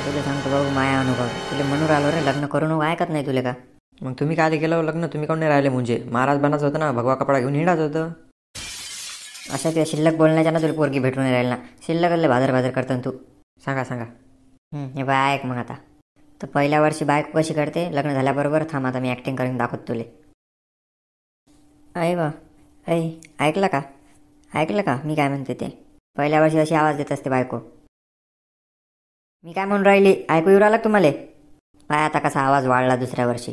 तुला सांगतो बाबू माया अनुभव तुला म्हणून राहिलो रे लग्न करू नको ऐकत नाही तुला का. मग तुम्ही काय केलं लग्न? तुम्ही कोण नाही राहिले म्हणजे महाराज बनायचं होतं ना, भगवा कपडा घेऊन हिंडायचं होतं. अशा तुझ्या शिल्लक बोलण्याच्या ना तुला पोरगी भेटून नाही राहील ना. शिल्लकले बाजार करतो तू. सांगा सांगा. हे बाय ऐक मग आता. तर पहिल्या वर्षी बायको कशी करते लग्न झाल्याबरोबर. थांब आता मी ॲक्टिंग करून दाखवतो तुले. ऐ बा ऐ ऐकलं का मी काय म्हणते ते. पहिल्या वर्षी अशी आवाज देत असते बायको. मी काय म्हणून राहिली ऐकू येऊ राहिला तुम्हाला? काय आता कसा आवाज वाढला दुसऱ्या वर्षी.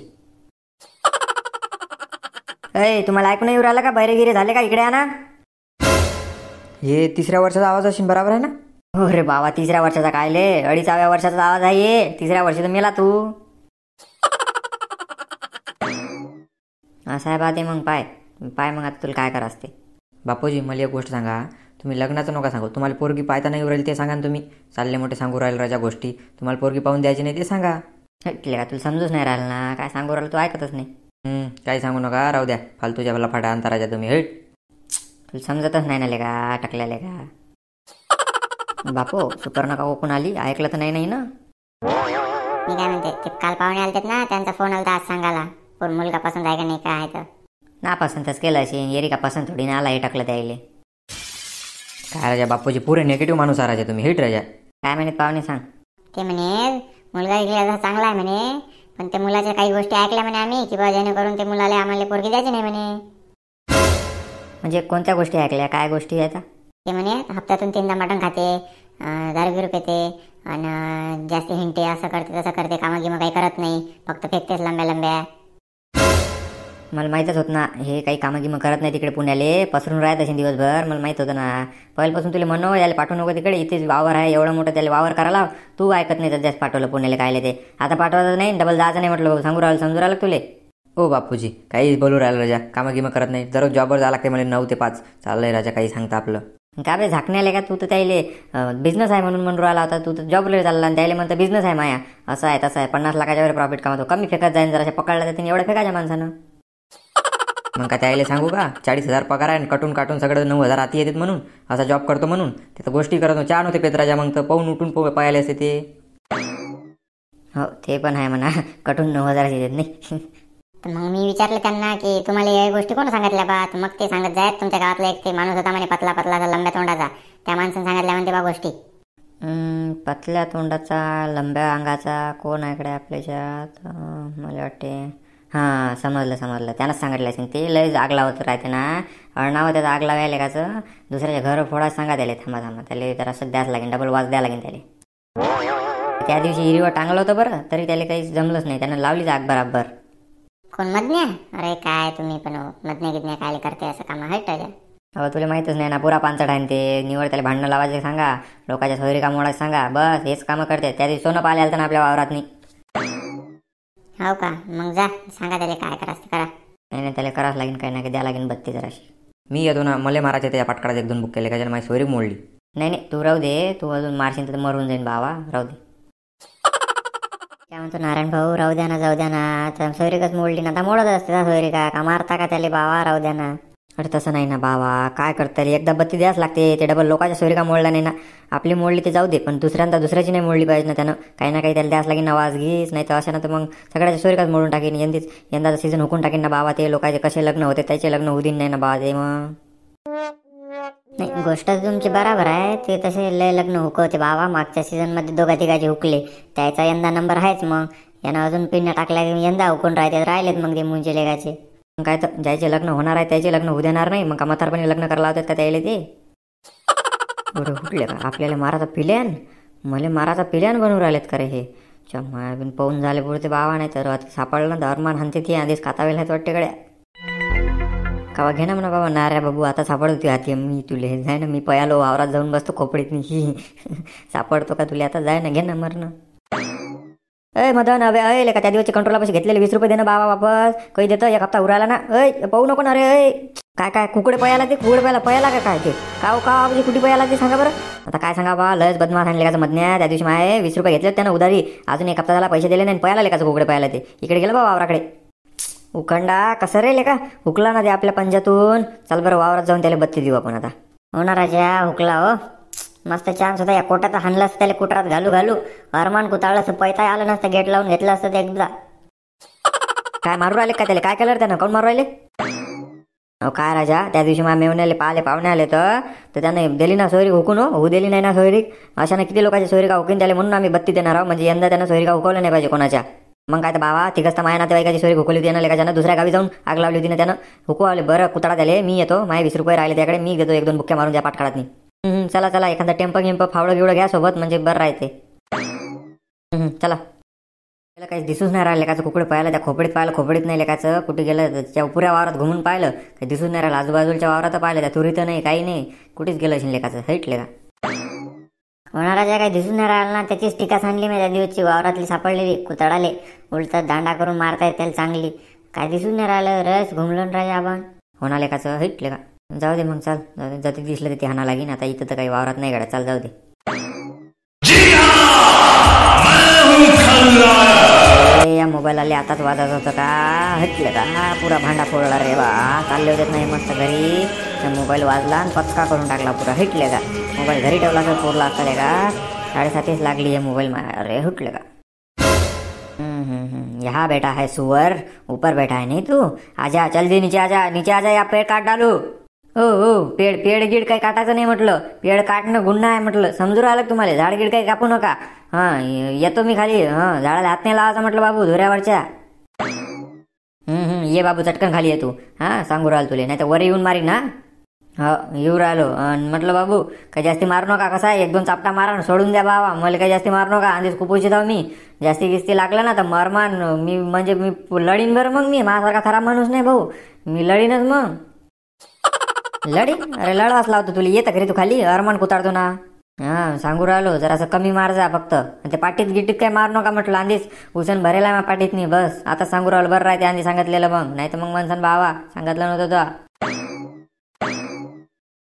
ऐ तुम्हाला ऐकू नाही येऊ राहिला का? बैरेगिरे झाले का? इकडे या ना. हे तिसऱ्या वर्षाचा आवाज असेल बरोबर आहे ना? हो रे बाबा, तिसऱ्या वर्षाचा काय ले 2.5व्या वर्षाचा आवाज आहे ये. तिसऱ्या वर्षी तर मेला तू. असं आहे बाते. मग पाय मग आता तुला काय करा असते. बापूजी मला एक गोष्ट सांगा. तुम्ही लग्नाचं नका सांगू. तुम्हाला पोरगी पाहता नाही राहील ते सांगा ना तुम्ही. चालले मोठे सांगू राहील राजा गोष्टी. तुम्हाला पोरगी पाहून द्यायची नाही ते सांगा. हटले का तुला समजूच नाही राहिलं ना. काय सांगू राहिलं तू ऐकतच नाही. काही सांगू नका राहू द्या. फालतूच्या मला फाटा आणता राजा तुम्ही. हेट तुला समजतच नाही ना लेका टाकलेले का. बापू सुपर्णका ओकून आली ऐकलं तर नाही ना. मी काय म्हणते ते काल पाहुणे आलते ना, त्यांचा फोन आला आज सांगायला कोण मुलगा पसंत आहे का नाही काय आहे तर. ना पसंतच केलं असेल येरी का पसंत थोडी ना आला हे टाकलं त्याला. काय राजा बापूजी पुरे निगेटिव्ह माणूस आहे राजा तुम्ही. हेट राजा काय म्हणत पाहुणे सांग. ते म्हणे मुलगा इकडे चांगला आहे म्हणे, पण ते मुलाच्या काही गोष्टी ऐकल्या म्हणे आम्ही की बा जेणेकरून ते मुलाला आम्हाला पोरगी द्यायची नाही म्हणे. म्हणजे कोणत्या गोष्टी ऐकल्या? काय गोष्टी आहेत? ते म्हणे हप्त्यातून 3दा मटण खाते, दारू बिरू पिते आणि जास्त हिंटे असं करते तसं करते, कामागिमं काही करत नाही, फक्त फेकतेच लंब्या. मला माहीतच होतं ना हे काही कामागिमं करत नाही तिकडे पुण्याले पसरून राहत असेल दिवसभर. मला माहीत होतं ना पहिल्यापासून. तुला म्हणू याला पाठवू नको तिकडे. इथेच वावर आहे एवढं मोठं त्याला वावर करायला. तू ऐकत नाही तर जास्त पाठवलं पुण्याला कायले ते. आता पाठवायचं नाही डबल जायचं नाही म्हटलं. समजू राहिलं तुले. ओ बापूजी काही बोलू राहिलं राजा. कामागिमं करत नाही. दररोज जॉबवर जायला लागते मला 9 ते 5. चाललंय राजा काही सांगता आपलं. का बे झाकण्याले का तू तर त्याले बिझनेस आहे म्हणून राहिला होता. तू तर जॉबला चालला आणि त्याला म्हणतं बिझनेस आहे माया. असं आहे तसं आहे 50 लाखाच्या वर प्रॉफिट कमावतो. कमी फेकत जाईन जराशा पकडला तर तिने एवढं फेकायच्या माणसानं. मग का त्याला सांगू का 40,000 पगार आहे काटून सगळं 9,000 आती येतात म्हणून. असा जॉब करतो म्हणून तिथं गोष्टी करत चहा नव्हते पेत राजा. मग तर पाहून उठून पाहिले असते ते. हो ते पण आहे म्हणा. कटून 9,000 येतात नाही. तर मग मी विचारलं त्यांना की तुम्हाला या गोष्टी कोण सांगितल्या बा. मग ते सांगत जायत तुमच्या गावातला एक ते माणूस होता म्हणे पतला असा लंब्या तोंडाचा. त्या माणसाने सांगितल्या म्हणते बा गोष्टी. पतल्या तोंडाचा लंब्या अंगाचा कोण आहे इकडे आपल्याच्यात? मला वाटते हां समजलं. त्यानंच सांगितलं असेल ते. लय आग लावत राहते ना. अळणावं त्याचं आग लावायला काचं. दुसऱ्याच्या घर फोडा सांगा त्याला. थांबा त्याला जरा असं द्यास लागेल. डबल वाज द्यावं लागेल त्याला. त्या दिवशी हिरवं टांगलं होतं बरं तरी त्याला काही जमलंच नाही. त्यानं लावलीच आग बराबर. कोण मज्ञा? अरे काय तुम्ही पण मज्ञा काय करते असं काम आहे राजा. अहो तुला माहीतच नाही ना. पुरा पांचट आहे ते. निवड त्याला भांडणं लावायचे सांगा. लोकांच्या सोयरी का मोडायचं सांगा. बस हेच कामं करते. त्या दिवशी सोनं पाहायला आलं ना आपल्या वावरात नाही. हो का? मग जा सांगा त्याला काय करायचं करा. नाही त्याला करावंच लागेल काही ना काही द्या लागेल बत्ती जराशी. मी येतो ना. मला मारायचे त्या पाटकाळात 1-2 बुक केले का माझी सोयरी मोडली. नाही तू राहू दे. तू अजून मारशील तर मरून जाईन बाबा. राहू दे. काय म्हणतो नारायण भाऊ राहू द्या ना जाऊ द्या ना. तर सोयरीकच मोडली ना. आता मोडत असते ना सोयरी का मारता का त्याला बाबा? राहू द्या ना. अरे तसं नाही ना बाबा. काय करता एकदा बत्ती द्यास लागते. ते डबल लोकांच्या सोयरी का मोडला नाही ना. आपली मोडली ते जाऊ दे पण दुसऱ्याची नाही मोडली पाहिजे ना. त्यानं काही ना काही त्याला द्यास लागेल ना. वाज घेस नाही तर अशा ना तर मग सगळ्याच्या सोयरीकाच मोडून टाकेन. यंदाचं सीझन हुकून टाकेन ना बाबा. ते लोकांचे कसे लग्न होते त्याचे लग्न होऊ देईन नाही ना बाबा ते. मग नाही गोष्ट तुमची बराबर आहे. ते तसे लय लग्न हुकवते बाबा. मागच्या सीझनमध्ये 2-3 हुकले. त्याचा यंदा नंबर आहेच. मग यानं अजून पिण्या टाकल्या यंदा हुकून राहिलेत मग ते मुंजे लेगाचे. काय तर ज्याचे लग्न होणार आहे त्याचे लग्न होऊ देणार नाही. मग का म्हातारपणी लग्न करायला होतात का त्याला ते. एवढं हुकले का? आपल्याला माराचा पिल्यान. मला माराचा पिल्यान बनवून राहिलेत का रे हे. मायाबिन पाहून झाले पुढे बाबा. नाही तर सापडलं ना धर्मान हानते ती आधीच कातावेल आहेत वाटते गड्या. कावा घे ना म्हणा बाबा नाऱ्या बाबू. आता सापडतो हाती मी तुले. जाय ना मी पयालो वावरात जाऊन बसतो खोपडीत मी. सापडतो का तुला आता? जाय ना घे ना मरण. मदन अबे का त्या दिवसचे कंट्रोलापाशी घेतलेले 20 रुपये देणं बाबा वापस. काही देतं 1 हप्ता उरायला ना. पाहू नको ना रे. काय कुकडे पयाला ते. कुकडे पयाला का काय ते का म्हणजे कुठे पयाला ते सांगा बरं. आता काय सांगा बा. लस बदमाश आणले का मधन्या. त्या दिवशी माय 20 रुपये घेतले त्यानं उधारी. अजून 1 हप्ता झाला पैसे दिले नाही. पयाला लेकाचं कुकडे पयाला ते. इकडे गेलं बा वावराकडे. उखंडा कसं रे लेका हुकला ना ते आपल्या पंजातून. चल बरं वावरात जाऊन त्याला बत्ती देऊ आपण आता. हो ना राजा हुकला हो. मस्त चान्स होता, या कोटात हाणलं असतं त्याला कुटरात घालू घालू. अरमान कुताळलं असं पैता आलं नसतं, गेट लावून घेतलं असतं ते एकदा. काय मारू राहिले का त्याला? काय केलं रे त्यानं? काऊन मारू राहिले? अहो काय राजा, त्या दिवशी माझ्या मेवण्याले पाहुणे आले तर त्याने दिली ना सोयरी हुकून, होऊ दिली नाही ना सोयरी. अशाने किती लोकांची सोयरी का हुकून त्याला, म्हणून आम्ही बत्ती देणार आहोत. म्हणजे यंदा त्यानं सोयरी का हुकवलं नाही पाहिजे कोणाच्या. मग काय तर बाबा, तिघच तर माझ्या नातेवाईकाची सोयरी हुकवली होती ना लेकाच्यानं. दुसऱ्या गावी जाऊन आग लावली होती ना त्यानं. हुकवले बरं कुताळा त्याले. मी येतो, माझे 20 रुपये राहिले त्याकडे, मी घेतो 1-2 बुक्क्या मारून द्या पाठकाळात नाही. चला चला, एखादा टेम्पो गिम्प फावडं गिवडं घ्या सोबत, म्हणजे बरं राहते. चला. त्याला काही दिसूच नाही राहिलं लेकाचं. कुकडे पाहिलं त्या खोपडीत, पाहिलं खोपडीत नाही लेकाचं. कुठे गेलं त्या पुऱ्या वावरात घुमून पाहिलं, काही दिसूच नाही राहिलं. आजूबाजूच्या वावरात पाहिलं, त्या तुरीत नाही, काही नाही. कुठेच गेलं असेल लेकाचं. हटले का होणारा ज्या काही दिसून नाही राहिला ना, त्याचीच टीका सांगली मी त्या दिवसची. वावरातली सापडलेली कुतडाले उलट दांडा करून मारता येत त्याला चांगली. काय दिसून नाही राहिलं, रस घुमलं राजा आपण. होणार लेकाचं. हटले का? जाऊ दे मग, चाल जाऊ दे. जती दिसलं तर ते हाना लागेन. आता इथं तर काही वावरात नाही गाड्या. चाल जाऊ दे. या मोबाईल आले आताच वाजत होतं का? हटले का? पुरा भांडा फोडला रे बा. चालले होते नाही मस्त घरी, मोबाईल वाजला आणि पचका करून टाकला पुरा. हटले का? मोबाईल घरी ठेवला तर फोडला असता का? 7:30 लागली आहे मोबाईल. अरे हटले का? यहाँ बैठा है सुअर, ऊपर बैठा है नहीं तू? आजा जल्दी नीचे आजा, नीचे आजा, या पेड़ काट डालू. हो पेड़ गिड काही काटायचं नाही म्हटलं. पेड़ काटणं गुन्हा आहे म्हटलं. समजू राहिलं तुम्हाला? झाड गिड काही कापू नका. येतो मी खाली. झाडाला हात नाही लावायचा म्हटलं बाबू धुऱ्यावरच्या. ये बाबू चटकन खाली ये तू. सांगू राहिलो तुले, नाही तर वर येऊन मारी ना. येऊ राहिलो. म्हटलं बाबू काही जास्ती मारू नका. कसा आहे 1-2 चापटा मारा सोडून द्या बाबा. मला काही जास्ती मारू नका. आधीच खूप उशीर आहो मी. जास्ती गिस्ती लागलं ना तर मरमान मी. म्हणजे मी लढीन बरं मग. मी माझ्यासारखा खराब माणूस नाही भाऊ. मी लढीनच मग. लढीन? अरे लढवाच लावतो तुला. येतं घरी तू खाली. अरमान कुताडतो ना. सांगू राहिलो जरासं कमी मार जा फक्त. ते पाटीत गिटीत काय मारू नका म्हटलं. आधीच उसन भरेला मग पाटीत नाही. बस आता सांगू राहिलो बरं राहते आधी सांगितलेलं. मग नाही तर मग मनसन बाबा सांगितलं नव्हतं तर.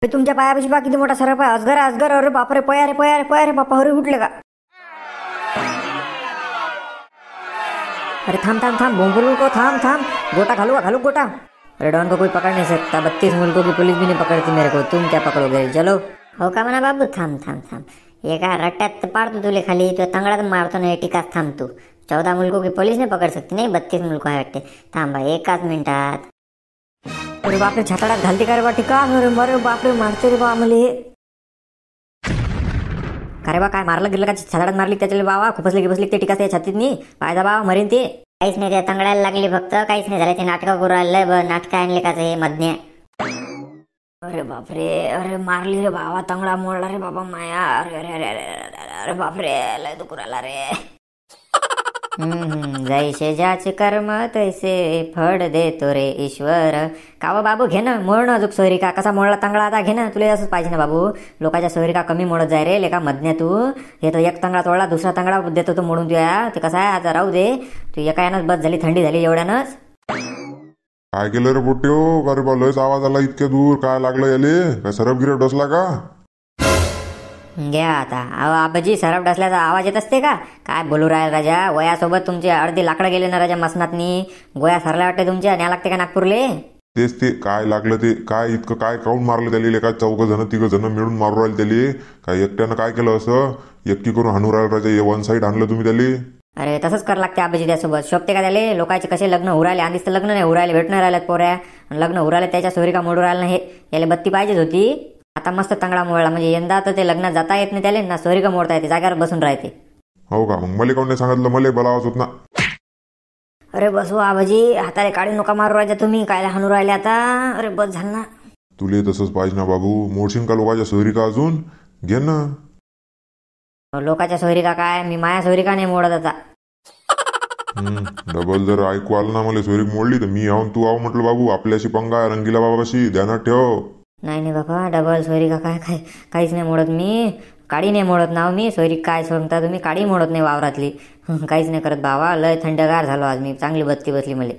तुमच्या पायापाशी बा किती मोठा सरप आहे. अजगर अजगर. अरे बापरे, पया रे पया रे पया रे बापा. अरे उठले का? अरे थांब बोंबलू को. थांब गोटा घालू गोटा. अरे डॉन को कोई पकड़ नहीं सकता. 32 मुल्कों की पुलिस भी नहीं पकड़ती मेरे को. तुम क्या पकड़ोगे? चलो. हो का म्हणा बाबू. थांब एका रट्ट्यात पाडतो तुले खाली. तो तंगडात मारतो ना टीकाच. थांब तू. 14 मुल्कों की पुलिस नाही पकड सकती. नाही 32 मुल्क आहे वाटते. थांबा एकाच मिनिटात. अरे बापरे, छाताडात घालते का रे बा टीका? अरे बापरे, मारते रे बा मले. का रे बा काय मारलं गेलं का? छाताडात मारली त्याच्याला बाबा. खुपसले गिपसले ते टीका त्या छातीत नाही. पायदा बाबा मरीन ते. काहीच नाही, त्या तंगडायला लागली फक्त. काहीच नाही झालं. ते नाटकं करू राहिलं. नाटकं आणले का हे मधने. अरे बापरे, अरे मारली रे बाबा. तंगडा मोडला रे बाबा माया. अरे अरे अरे अरे अरे बापरे, लय दुखू राहिला रे. जैसे ज्याचे कर्म तैसे फळ देतो रे ईश्वर. का व बाबू घे ना मोड ना. अजून सोयरी का कसा मोडला तंगडा आता घे ना. तुला असंच पाहिजे ना बाबू. लोकांच्या सोयरी का कमी मोडत जाय रे लेका मधन्या तू. हे तर एक तंगडा तोडला, दुसरा तंगडा देतो तो मोडून तुया. ते कसं आहे आता राहू दे. तू एका यानंच बस झाली, थंडी झाली एवढ्यानंच. काय केलं रे पोट्यो? अरे बा लयच आवाज आला इतक्या दूर. काय लागलं याले? काय सरप गिरप डसला का? घ्या आता. अहो आबाजी, सरप डसल्याचा आवाज येत असते का? काय बोलू राहील राजा? वयासोबत तुमचे अर्धी लाकडं गेले ना राजा मसनातनी. गोया सरला वाटते तुमच्या. न्या लागते का नागपूरले? तेच ते काय लागलं ते. काय इतकं काय काऊन मारलं त्याला? काय 4 जण 3 जण मिळून मारू राहिले त्याले? काय एकट्यानं काय केलं असं? एकटी करून हाणू राहिलं राजा. 1 साईड आणलं तुम्ही त्याले. अरे तसंच कर लागते आबाजी त्यासोबत. शोभते का त्याले? लोकांचे कसे लग्न उरायले. आधीच तर लग्न नाही उरायले, भेटणार राहिल्यात पोऱ्या. लग्न उरायले त्याच्या सोयरी का मोडू राहिलं नाही. याला बत्ती पाहिजेच होती. आता मस्त तंगडा मोडला. म्हणजे यंदा तर ते लग्नात जाता येत नाही त्याला ना. सोयरी का मोडता येते, जागेवर बसून राहते. हो का? मग मला काऊन नाही सांगितलं? मला बोलावंच होत ना. अरे बसू आबाजी, हाताला काढी नका मारू राहिला तुम्ही. काय हाणू राहिले आता? अरे बस झालं ना. तुले तसंच पाहिजे ना बाबू. मोडशीन का लोकांच्या सोयरी का अजून? घे ना. लोकांच्या सोयरी का काय? मी माया सोयरी का नाही मोडत आता. डबल जर ऐकू आलं ना मला सोयरी मोडली तर मी आऊन तू आव म्हटलं बाबू. आपल्याशी पंगा रंगीला बाबाशी. ध्यानात ठेव. नाही बाबा, डबल सोयरी का काय? काहीच नाही मोडत मी. काडी नाही मोडत नाव मी. सोयरी काय सांगता तुम्ही? काडी मोडत नाही वावरातली. काहीच नाही करत बाबा. लय थंडगार झालो आज मी. चांगली बत्ती बसली मला.